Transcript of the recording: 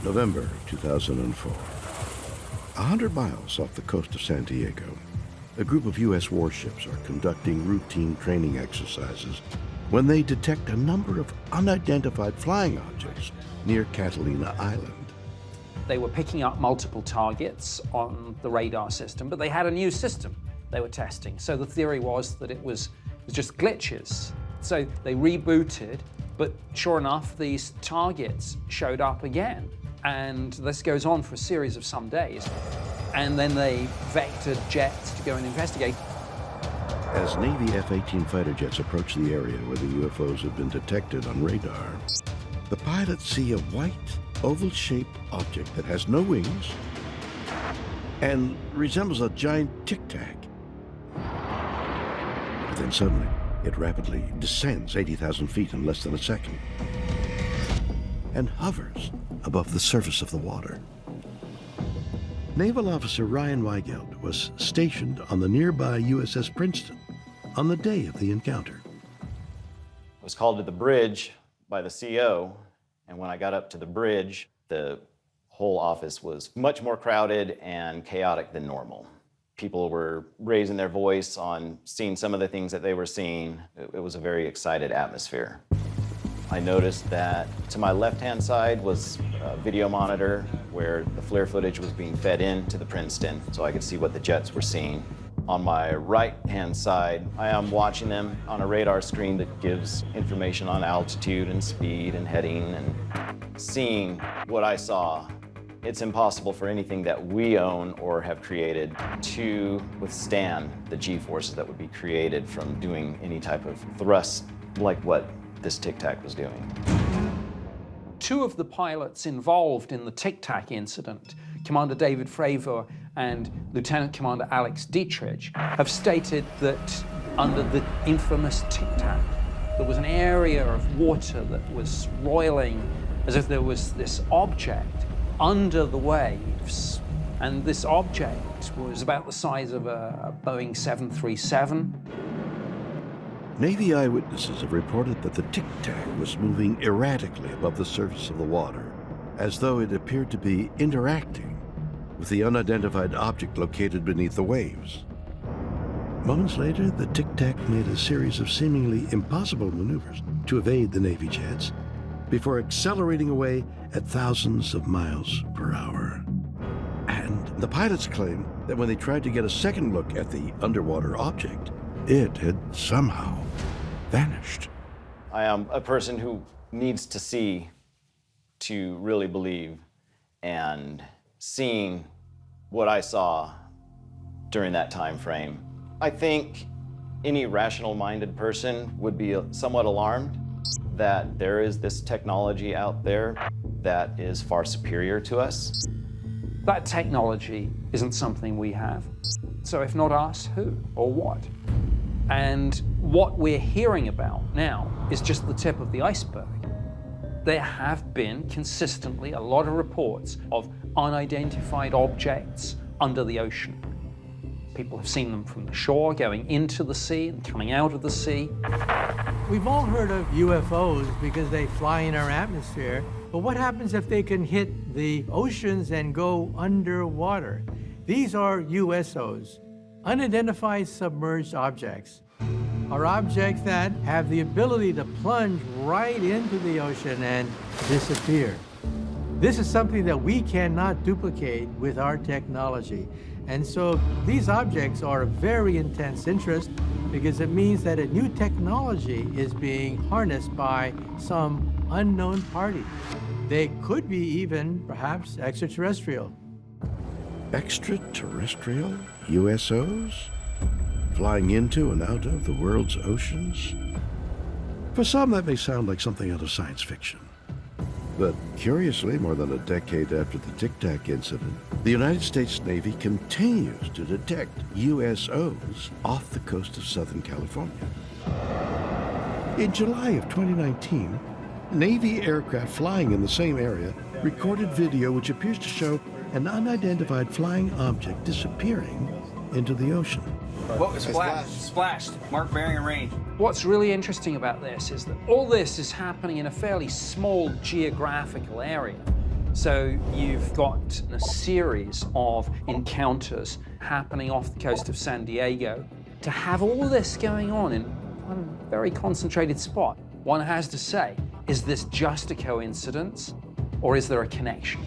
November 2004. 100 miles off the coast of San Diego, a group of U.S. warships are conducting routine training exercises when they detect a number of unidentified flying objects near Catalina Island. They were picking up multiple targets on the radar system, but they had a new system they were testing. So the theory was that it was just glitches. So they rebooted, but sure enough, these targets showed up again. And this goes on for a series of some days. And then they vectored jets to go and investigate. As Navy F-18 fighter jets approach the area where the UFOs have been detected on radar, the pilots see a white, oval-shaped object that has no wings and resembles a giant tic-tac. But then suddenly, it rapidly descends 80,000 feet in less than a second and hovers above the surface of the water. Naval Officer Ryan Weigelt was stationed on the nearby USS Princeton on the day of the encounter. I was called to the bridge by the CO, and when I got up to the bridge, the whole office was much more crowded and chaotic than normal. People were raising their voice on seeing some of the things that they were seeing. It was a very excited atmosphere. I noticed that to my left-hand side was a video monitor where the FLIR footage was being fed into the Princeton, so I could see what the jets were seeing. On my right-hand side, I am watching them on a radar screen that gives information on altitude and speed and heading, and seeing what I saw. It's impossible for anything that we own or have created to withstand the G-forces that would be created from doing any type of thrust like what this tic-tac was doing. Two of the pilots involved in the tic-tac incident, Commander David Fravor and Lieutenant Commander Alex Dietrich, have stated that under the infamous tic-tac, there was an area of water that was roiling as if there was this object under the waves. And this object was about the size of a Boeing 737. Navy eyewitnesses have reported that the tic-tac was moving erratically above the surface of the water, as though it appeared to be interacting with the unidentified object located beneath the waves. Moments later, the tic-tac made a series of seemingly impossible maneuvers to evade the Navy jets before accelerating away at thousands of miles per hour. And the pilots claim that when they tried to get a second look at the underwater object, it had somehow vanished. I am a person who needs to see to really believe, and seeing what I saw during that time frame, I think any rational-minded person would be somewhat alarmed that there is this technology out there that is far superior to us. That technology isn't something we have. So if not us, who or what? And what we're hearing about now is just the tip of the iceberg. There have been consistently a lot of reports of unidentified objects under the ocean. People have seen them from the shore, going into the sea and coming out of the sea. We've all heard of UFOs because they fly in our atmosphere, but what happens if they can hit the oceans and go underwater? These are USOs, unidentified submerged objects, are objects that have the ability to plunge right into the ocean and disappear. This is something that we cannot duplicate with our technology. And so these objects are of very intense interest because it means that a new technology is being harnessed by some unknown party. They could be even, perhaps, extraterrestrial. Extraterrestrial USOs? Flying into and out of the world's oceans? For some, that may sound like something out of science fiction. But curiously, more than a decade after the tic-tac incident, the United States Navy continues to detect USOs off the coast of Southern California. In July of 2019, Navy aircraft flying in the same area recorded video which appears to show an unidentified flying object disappearing into the ocean. What was splashed? Splashed. Mark bearing and range. What's really interesting about this is that all this is happening in a fairly small geographical area. So you've got a series of encounters happening off the coast of San Diego. To have all this going on in one very concentrated spot, one has to say, is this just a coincidence or is there a connection?